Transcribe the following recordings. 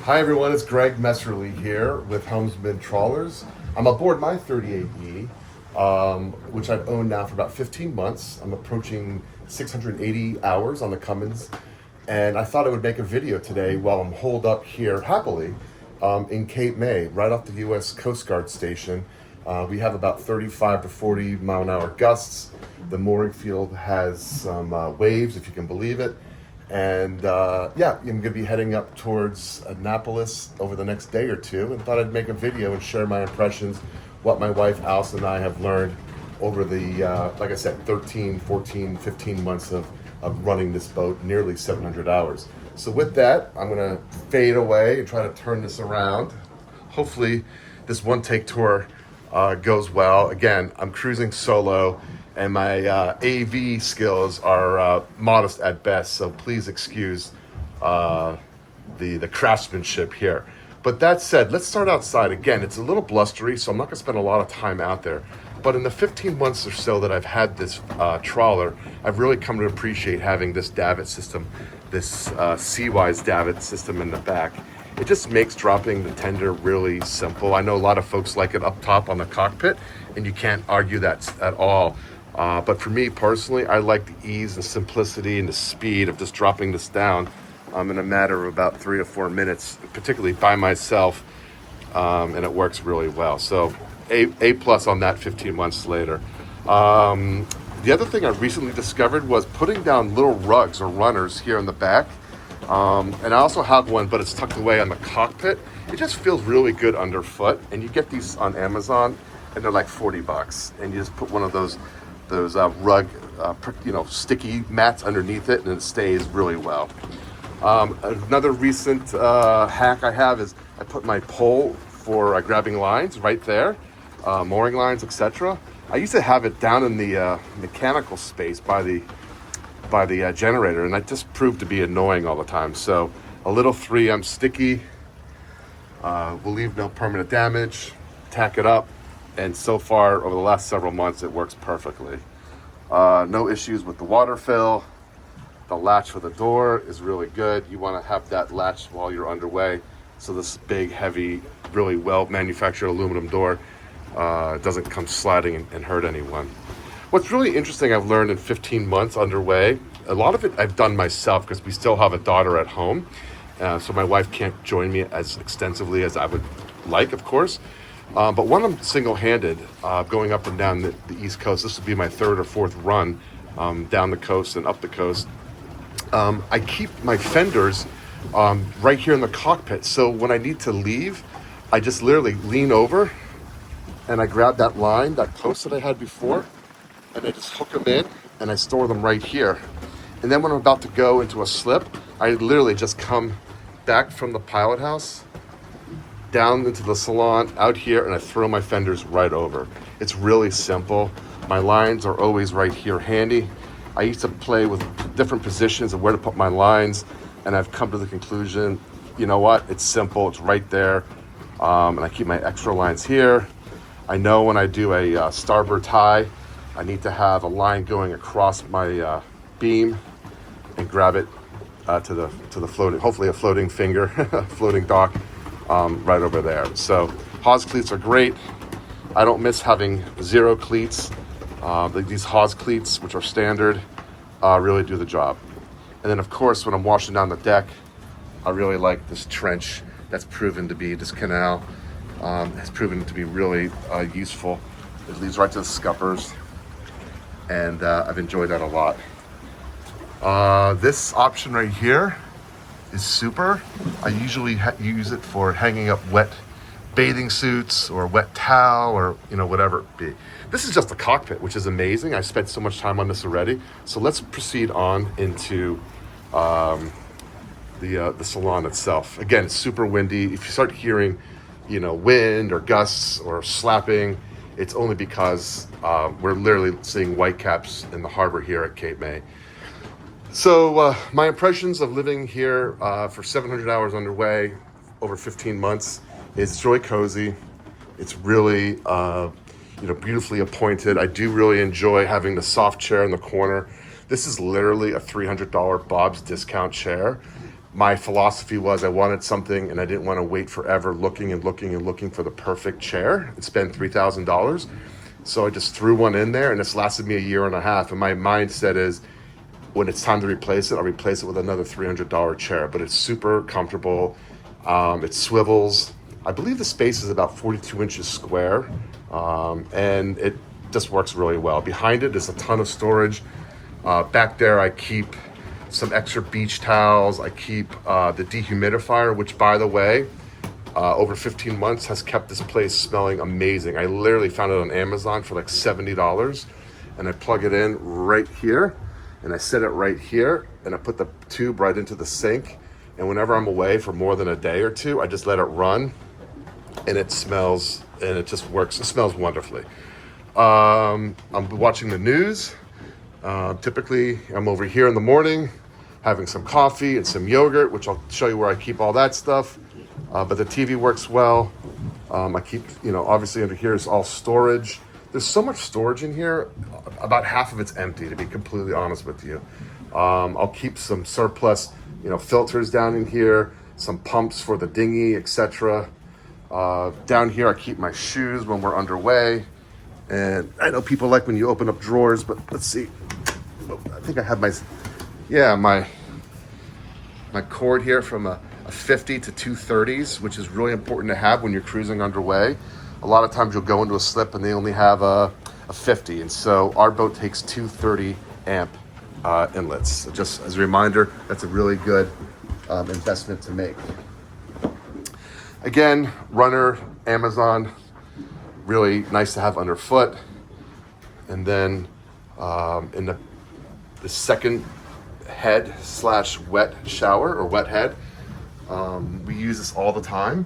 Hi everyone, it's GregMesserle here with Helmsman Trawlers. I'm aboard my 38E, which I've owned now for about 15 months. I'm approaching 680 hours on the Cummins, and I thought I would make a video today while I'm holed up here happily in Cape May, right off the U.S. Coast Guard station. We have about 35 to 40 mile an hour gusts. The mooring field has some waves, if you can believe it. And yeah, I'm gonna be heading up towards Annapolis over the next day or two, and thought I'd make a video and share my impressions, what my wife Alice and I have learned over the, like I said, 13, 14, 15 months of running this boat, nearly 700 hours. So with that, I'm gonna fade away and try to turn this around. Hopefully this one take tour goes well. Again, I'm cruising solo, and my AV skills are modest at best, so please excuse the craftsmanship here. But that said, let's start outside. Again, it's a little blustery, so I'm not gonna spend a lot of time out there. But in the 15 months or so that I've had this trawler, I've really come to appreciate having this davit system, this Seawise davit system in the back. It just makes dropping the tender really simple. I know a lot of folks like it up top on the cockpit, and you can't argue that at all. But for me personally, I like the ease, the simplicity, and the speed of just dropping this down in a matter of about 3 or 4 minutes, particularly by myself, and it works really well. So A plus on that 15 months later. The other thing I recently discovered was putting down little rugs or runners here in the back. And I also have one, but it's tucked away on the cockpit. It just feels really good underfoot, and you get these on Amazon, and they're like $40, and you just put one of those rug, sticky mats underneath it, and it stays really well. Another recent hack I have is I put my pole for grabbing lines right there, mooring lines, etc. I used to have it down in the mechanical space by the generator, and that just proved to be annoying all the time. So a little 3M sticky will leave no permanent damage. Tack it up, and so far over the last several months it works perfectly. No issues with the water fill. The latch for the door is really good. You want to have that latch while you're underway, so this big, heavy, really well manufactured aluminum door doesn't come sliding and hurt anyone. What's really interesting I've learned in 15 months underway, a lot of it I've done myself because we still have a daughter at home, so my wife can't join me as extensively as I would like, of course. But when I'm single-handed, going up and down the East Coast, this will be my 3rd or 4th run down the coast and up the coast, I keep my fenders right here in the cockpit. So when I need to leave, I just literally lean over and I grab that line, that post that I had before, and I just hook them in and I store them right here. And then when I'm about to go into a slip, I literally just come back from the pilot house down into the Salon out here, and I throw my fenders right over. It's really simple. My lines are always right here handy. I used to play with different positions of where to put my lines, and I've come to the conclusion, you know what, it's simple, it's right there. And I keep my extra lines here. I know when I do a starboard tie, I need to have a line going across my beam and grab it to the floating, hopefully a floating finger, floating dock right over there. So Hawes cleats are great. I don't miss having 0 cleats. These Hawes cleats, which are standard, really do the job. And then of course, when I'm washing down the deck, I really like this trench that's proven to be, this canal has proven to be really useful. It leads right to the scuppers, and I've enjoyed that a lot. This option right here is super. I usually use it for hanging up wet bathing suits or wet towel or whatever it be. This is just the cockpit, which is amazing. I spent so much time on this already. So let's proceed on into the Salon itself. Again, it's super windy. If you start hearing wind or gusts or slapping, it's only because we're literally seeing whitecaps in the harbor here at Cape May. So my impressions of living here for 700 hours underway over 15 months is it's really cozy. It's really beautifully appointed. I do really enjoy having the soft chair in the corner. This is literally a $300 Bob's discount chair. my philosophy was I wanted something and I didn't want to wait forever looking and looking and looking for the perfect chair and spend $3,000. So I just threw one in there, and it's lasted me a year and a half. And my mindset is, when it's time to replace it, I'll replace it with another $300 chair. But it's super comfortable. It swivels. I believe the space is about 42 inches square, and it just works really well. Behind it is a ton of storage. Back there, I keep some extra beach towels. I keep the dehumidifier, which, by the way, over 15 months has kept this place smelling amazing. I literally found it on Amazon for like $70, and I plug it in right here, and I set it right here, and I put the tube right into the sink. And whenever I'm away for more than a day or two, I just let it run, and it smells, and it just works. It smells wonderfully. I'm watching the news. Typically, I'm over here in the morning having some coffee and some yogurt, which I'll show you where I keep all that stuff. But the TV works well. I keep, obviously under here is all storage. There's so much storage in here. About half of it's empty, to be completely honest with you. I'll keep some surplus, filters down in here, some pumps for the dinghy, etc. Down here, I keep my shoes when we're underway. And I know people like when you open up drawers, but let's see. I think I have my cord here from a 50 to 230s, which is really important to have when you're cruising underway. A lot of times you'll go into a slip and they only have a 50, and so our boat takes 230 amp inlets. So just as a reminder, that's a really good investment to make. Again, runner, Amazon, really nice to have underfoot. And then in the second head / wet shower or wet head, we use this all the time,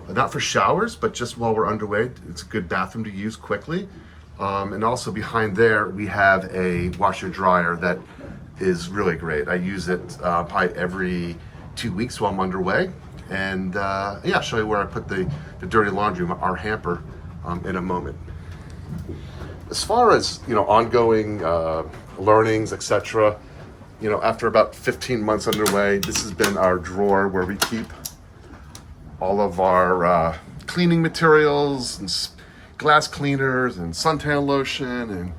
not for showers, but just while we're underway. It's a good bathroom to use quickly. And also behind there, we have a washer dryer that is really great. I use it probably every 2 weeks while I'm underway. And I'll show you where I put the dirty laundry, our hamper, in a moment. As far as, ongoing learnings, etc., after about 15 months underway, this has been our drawer where we keep all of our cleaning materials and glass cleaners and suntan lotion. And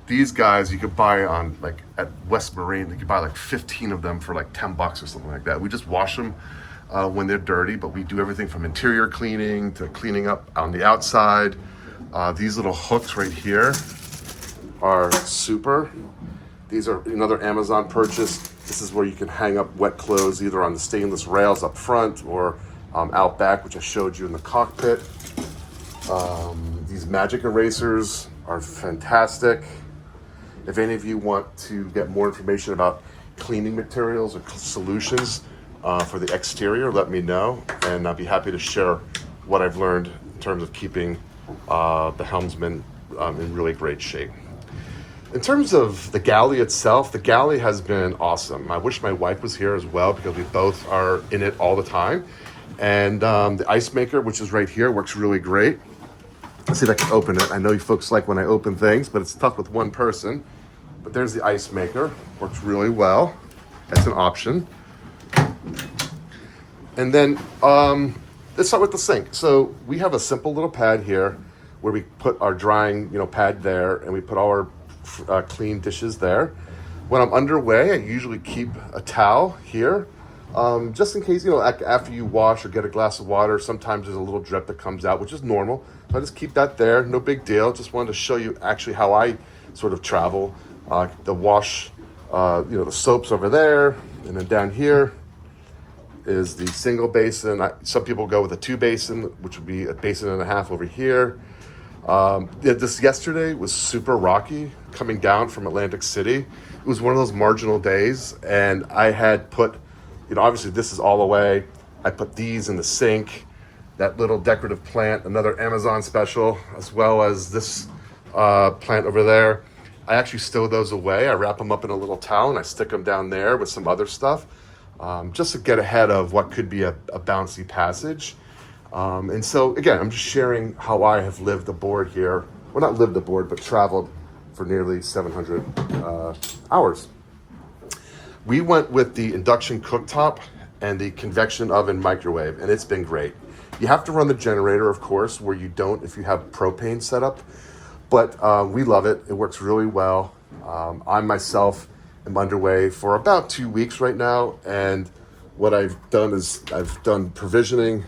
these guys you could buy on at West Marine. You could buy 15 of them for $10 or something like that. We just wash them when they're dirty, but we do everything from interior cleaning to cleaning up on the outside. These little hooks right here are super. These are another Amazon purchase. This is where you can hang up wet clothes either on the stainless rails up front or out back, which I showed you in the cockpit. These magic erasers are fantastic. If any of you want to get more information about cleaning materials or solutions for the exterior, let me know, and I'll be happy to share what I've learned in terms of keeping the Helmsman in really great shape. In terms of the Galley itself, the Galley has been awesome. I wish my wife was here as well because we both are in it all the time. And the ice maker, which is right here, works really great. Let's see if I can open it. I know you folks like when I open things, but it's tough with one person. But there's the ice maker, works really well. That's an option. And then let's start with the sink. So we have a simple little pad here where we put our drying, pad there, and we put all our clean dishes there. When I'm underway, I usually keep a towel here, just in case, after you wash or get a glass of water, sometimes there's a little drip that comes out, which is normal. So I just keep that there, no big deal. Just wanted to show you actually how I sort of travel. The wash, the soap's over there, and then down here is the single basin. Some people go with a 2 basin, which would be a basin and a half over here. This yesterday was super rocky coming down from Atlantic City. It was one of those marginal days, and I had put, obviously this is all away. I put these in the sink, that little decorative plant, another Amazon special, as well as this plant over there. I actually stow those away. I wrap them up in a little towel and I stick them down there with some other stuff, just to get ahead of what could be a bouncy passage. And so again, I'm just sharing how I have lived aboard here. Well, not lived aboard, but traveled for nearly 700 hours. We went with the induction cooktop and the convection oven microwave, and it's been great. You have to run the generator, of course, where you don't if you have propane set up, but we love it. It works really well. I myself am underway for about 2 weeks right now, and what I've done is I've done provisioning.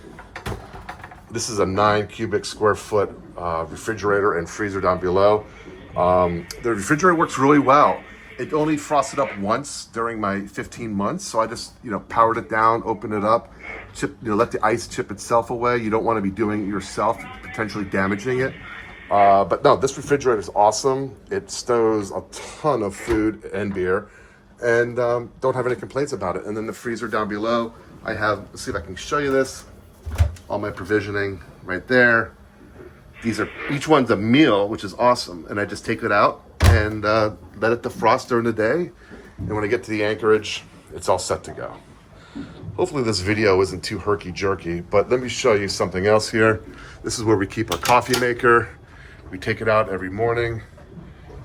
This is a 9 cubic square foot refrigerator and freezer down below. The refrigerator works really well. It only frosted up once during my 15 months, so I just powered it down, opened it up, let the ice chip itself away. You don't want to be doing it yourself, potentially damaging it. But no, this refrigerator is awesome. It stows a ton of food and beer, and don't have any complaints about it. And then the freezer down below, I have, let's see if I can show you this, all my provisioning right there. These are, each one's a meal, which is awesome. And I just take it out and let it defrost during the day. And when I get to the anchorage, it's all set to go. Hopefully this video isn't too herky-jerky, but let me show you something else here. This is where we keep our coffee maker. We take it out every morning.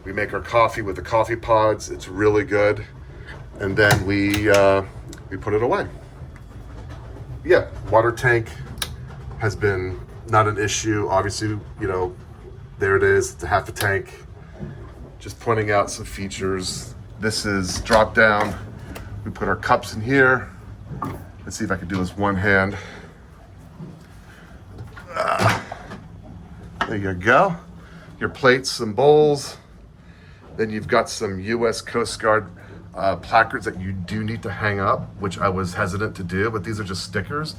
We make our coffee with the coffee pods. It's really good. And then we put it away. Yeah, water tank has been not an issue. Obviously, there it is. It's a half a tank. Just pointing out some features. This is drop down. We put our cups in here. Let's see if I can do this one hand. There you go. Your plates and bowls. Then you've got some U.S. Coast Guard placards that you do need to hang up, which I was hesitant to do, but these are just stickers.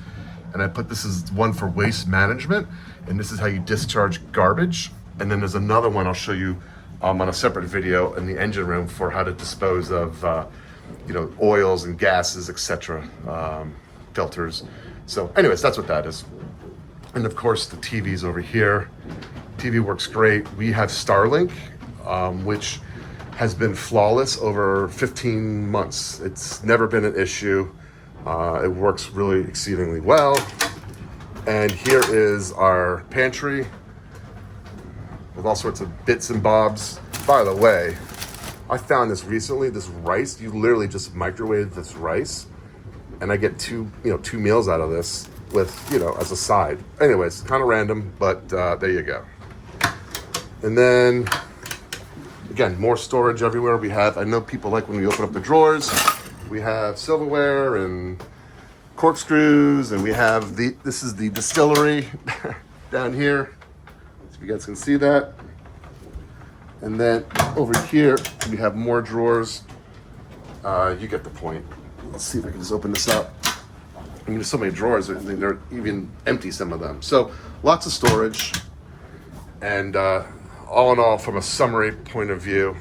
And I put, this is one for waste management, and this is how you discharge garbage. And then there's another one I'll show you on a separate video in the engine room for how to dispose of oils and gases, etc., filters. So anyways, that's what that is. And of course the TV's over here. TV works great. We have Starlink, which has been flawless over 15 months. It's never been an issue. It works really exceedingly well. And here is our pantry with all sorts of bits and bobs. By the way, I found this recently, this rice. You literally just microwave this rice, and I get two meals out of this with, as a side. Anyways, kind of random, but there you go. And then, again, more storage everywhere. I know people like when we open up the drawers, we have silverware and corkscrews, and we have this is the distillery down here. So you guys can see that. And then over here, we have more drawers. You get the point. Let's see if I can just open this up. I mean, there's so many drawers, they're even empty, some of them. So lots of storage. And all in all, from a summary point of view,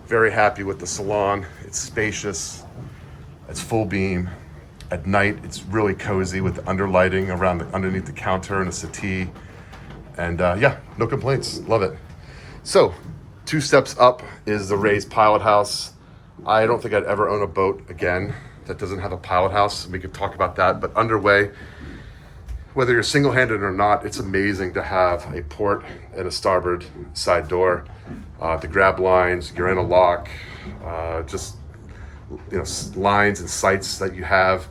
very happy with the Salon. It's spacious. It's full beam. At night, it's really cozy with the underlighting underneath the counter and a settee. And yeah, no complaints. Love it. So 2 steps up is the raised pilot house. I don't think I'd ever own a boat again that doesn't have a pilot house. We could talk about that, but underway, whether you're single-handed or not, it's amazing to have a port and a starboard side door, to grab lines. You're in a lock, lines and sights that you have,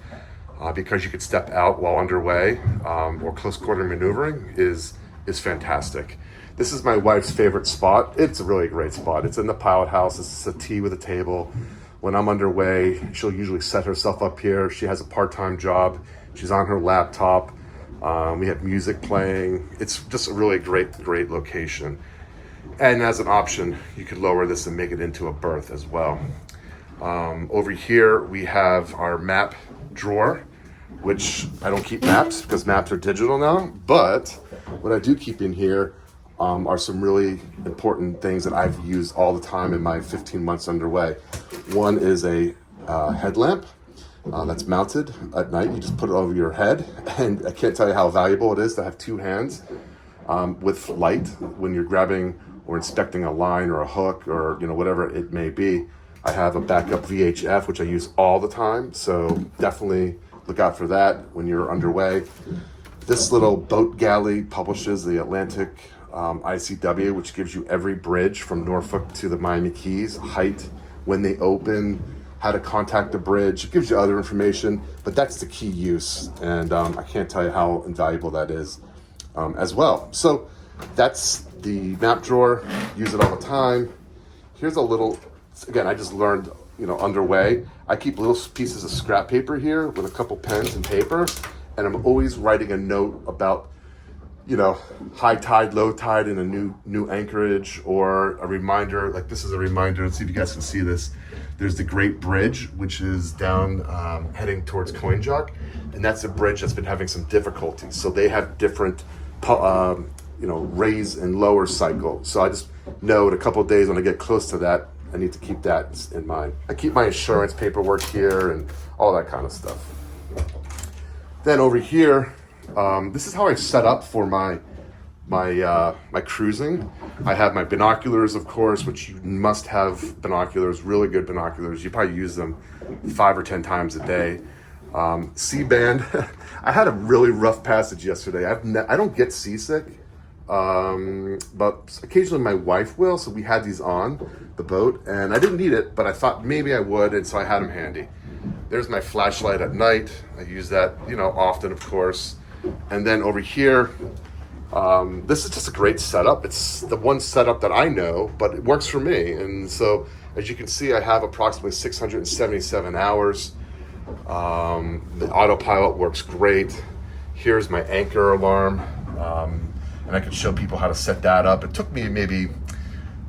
because you could step out while underway, or close quarter maneuvering is fantastic. This is my wife's favorite spot. It's a really great spot. It's in the pilot house. It's a settee with a table. When I'm underway, she'll usually set herself up here. She has a part-time job. She's on her laptop. We have music playing. It's just a really great location. And as an option, you could lower this and make it into a berth as well. Over here, we have our map drawer, which I don't keep maps because maps are digital now. But what I do keep in here are some really important things that I've used all the time in my 15 months underway. One is a headlamp that's mounted at night. You just put it over your head, and I can't tell you how valuable it is to have 2 hands with light when you're grabbing or inspecting a line or a hook or whatever it may be. I have a backup VHF, which I use all the time, so definitely look out for that when you're underway. This little boat Galley publishes the Atlantic ICW, which gives you every bridge from Norfolk to the Miami Keys, height, when they open, how to contact the bridge. It gives you other information, but that's the key use. And I can't tell you how invaluable that is as well. So that's the map drawer. Use it all the time. Here's a little, again, I just learned, underway. I keep little pieces of scrap paper here with a couple pens and paper, and I'm always writing a note about, high tide, low tide in a new anchorage, or a reminder. Like this is a reminder. Let's see if you guys can see this. There's the Great Bridge, which is down heading towards Coin Jock, and that's a bridge that's been having some difficulties. So they have different, raise and lower cycle. So I just know in a couple of days when I get close to that, I need to keep that in mind. I keep my insurance paperwork here and all that kind of stuff. Then over here, this is how I set up for my cruising. I have my binoculars, of course, which you must have binoculars, really good binoculars. You probably use them 5 or 10 times a day. C-band. I had a really rough passage yesterday. I don't get seasick, but occasionally my wife will. So we had these on the boat, and I didn't need it, but I thought maybe I would, and so I had them handy. There's my flashlight at night. I use that, often, of course. And then over here, this is just a great setup. It's the one setup that I know, but it works for me. And so, as you can see, I have approximately 677 hours. The autopilot works great. Here's my anchor alarm. And I can show people how to set that up. It took me maybe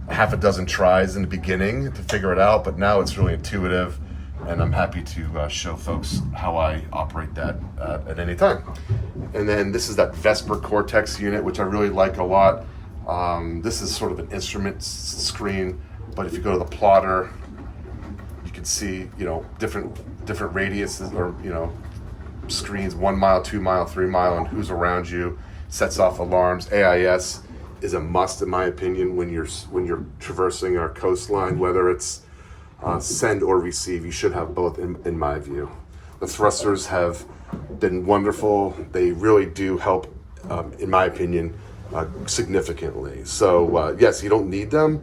half a dozen tries in the beginning to figure it out, but now it's really intuitive. And I'm happy to show folks how I operate that at any time. And then this is that Vesper Cortex unit, which I really like a lot. This is sort of an instrument screen, but if you go to the plotter, you can see, different radiuses or, screens, 1 mile, 2 mile, 3 mile, and who's around you, sets off alarms. AIS is a must, in my opinion, when you're traversing our coastline, whether it's send or receive. You should have both in my view. The thrusters have been wonderful. They really do help, in my opinion, significantly. So yes, you don't need them.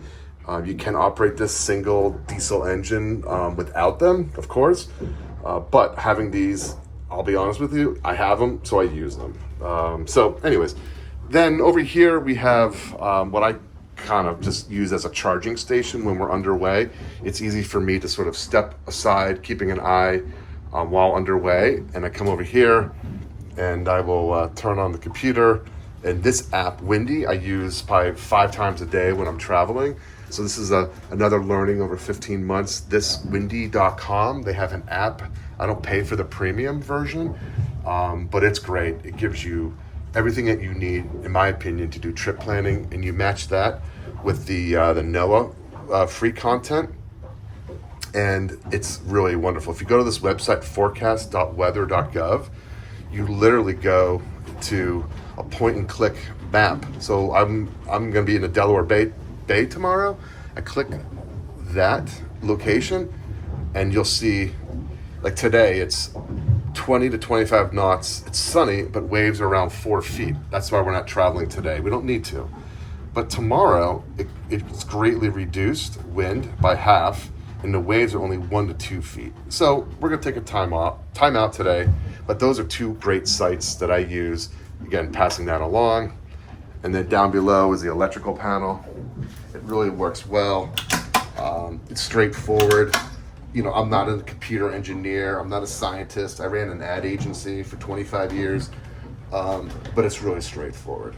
You can operate this single diesel engine without them, of course. But having these, I'll be honest with you, I have them, so I use them. So anyways, then over here we have what I kind of just use as a charging station when we're underway. It's easy for me to sort of step aside, keeping an eye while underway. And I come over here and I will turn on the computer. And this app, Windy, I use probably 5 times a day when I'm traveling. So this is another learning over 15 months. This windy.com, they have an app. I don't pay for the premium version, but it's great. It gives you everything that you need, in my opinion, to do trip planning, and you match that with the NOAA free content, and it's really wonderful. If you go to this website, forecast.weather.gov, you literally go to a point-and-click map. So I'm going to be in the Delaware Bay tomorrow. I click that location, and you'll see, like today, it's 20 to 25 knots. It's sunny, but waves are around 4 feet. That's why we're not traveling today. We don't need to. But tomorrow, it's greatly reduced wind by half, and the waves are only 1 to 2 feet. So we're gonna take a time out today, but those are 2 great sites that I use. Again, passing that along. And then down below is the electrical panel. It really works well. It's straightforward. I'm not a computer engineer. I'm not a scientist. I ran an ad agency for 25 years, but it's really straightforward.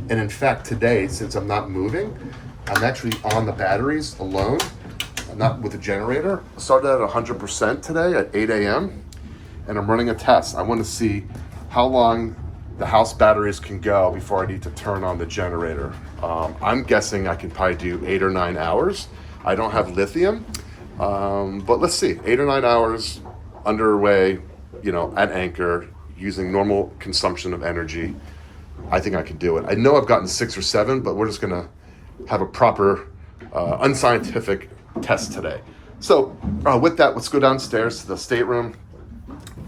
And in fact, today, since I'm not moving, I'm actually on the batteries alone, not with a generator. I started at 100% today at 8 a.m., and I'm running a test. I want to see how long the house batteries can go before I need to turn on the generator. I'm guessing I can probably do 8 or 9 hours. I don't have lithium. But let's see, 8 or 9 hours underway, at anchor, using normal consumption of energy. I think I can do it. I know I've gotten 6 or 7, but we're just gonna have a proper, unscientific test today. So with that, let's go downstairs to the stateroom.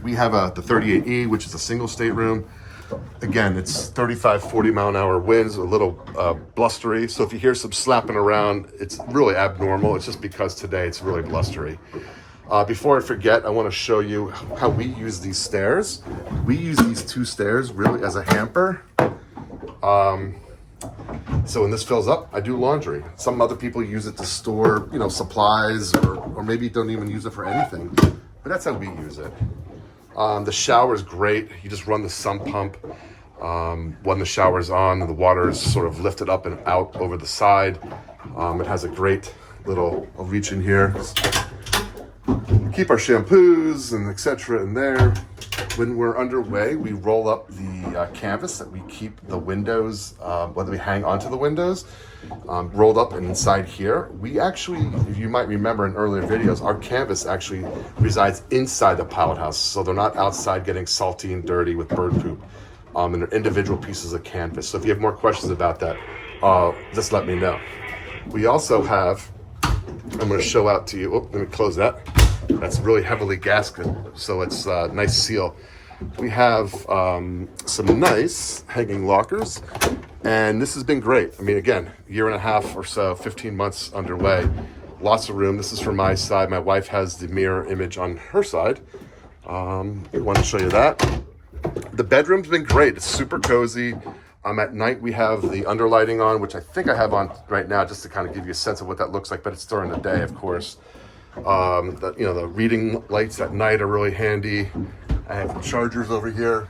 We have the 38E, which is a single stateroom. Again, it's 35, 40 mile an hour winds, a little blustery. So if you hear some slapping around, it's really abnormal. It's just because today it's really blustery. Before I forget, I want to show you how we use these stairs. We use these 2 stairs really as a hamper. So when this fills up, I do laundry. Some other people use it to store, you know, supplies, or maybe don't even use it for anything. But that's how we use it. The shower is great. You just run the sump pump. When the shower's on, the water is sort of lifted up and out over the side. It has a great little, I'll reach in here. Keep our shampoos and etc. in there. When we're underway, we roll up the canvas that we keep the windows, whether we hang onto the windows, rolled up and inside here. We actually, if you might remember in earlier videos, our canvas actually resides inside the pilot house. So they're not outside getting salty and dirty with bird poop. And they're individual pieces of canvas. So if you have more questions about that, just let me know. We also have, I'm going to show out to you, let me close that. That's really heavily gasketed, so it's a nice seal. We have some nice hanging lockers, and this has been great. I mean, again, 1.5 or so, 15 months underway. Lots of room. This is from my side. My wife has the mirror image on her side. I want to show you that. The bedroom's been great. It's super cozy. At night, we have the underlighting on, which I think I have on right now, just to kind of give you a sense of what that looks like, but it's during the day, of course. The reading lights at night are really handy. I have chargers over here.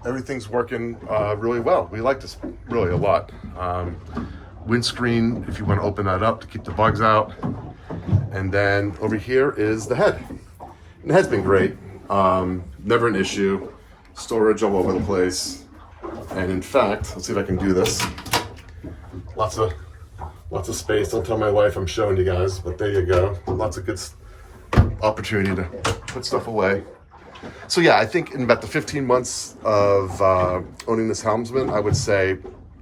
Everything's working really well. We like this really a lot. Windscreen, if you want to open that up to keep the bugs out. And then over here is the head. And the head's been great. Never an issue. Storage all over the place. And in fact, let's see if I can do this. Lots of space. Don't tell my wife I'm showing you guys, but there you go. Lots of good opportunity to put stuff away. So yeah, I think in about the 15 months of owning this Helmsman, I would say,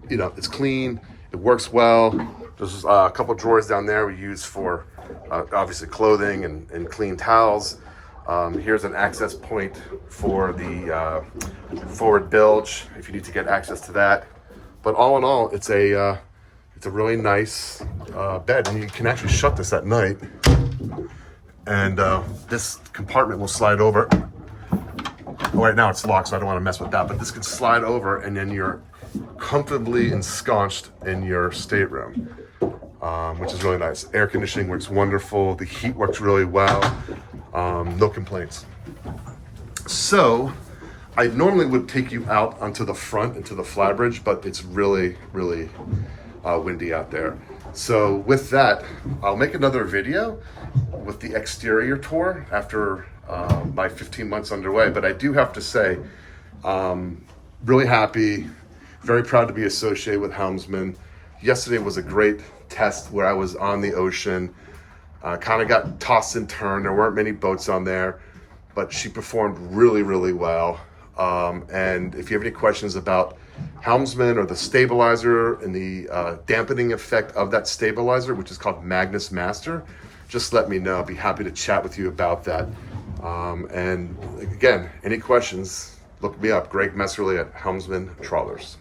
you know, it's clean, it works well. There's a couple drawers down there we use for obviously clothing and clean towels. Here's an access point for the forward bilge if you need to get access to that. But all in all, it's a really nice bed, and you can actually shut this at night. And this compartment will slide over. Right now it's locked, so I don't want to mess with that, but this can slide over, and then you're comfortably ensconced in your stateroom, which is really nice. Air conditioning works wonderful. The heat works really well. No complaints. So I normally would take you out onto the front, into the flat-bridge, but it's really, really windy out there. So with that, I'll make another video with the exterior tour after my 15 months underway. But I do have to say, really happy, very proud to be associated with Helmsman. Yesterday was a great test where I was on the ocean, kind of got tossed and turned. There weren't many boats on there, but she performed really, really well. And if you have any questions about Helmsman or the stabilizer and the dampening effect of that stabilizer, which is called Magnus Master, just let me know. I'll be happy to chat with you about that. And again, any questions, look me up, GregMesserle at Helmsman Trawlers.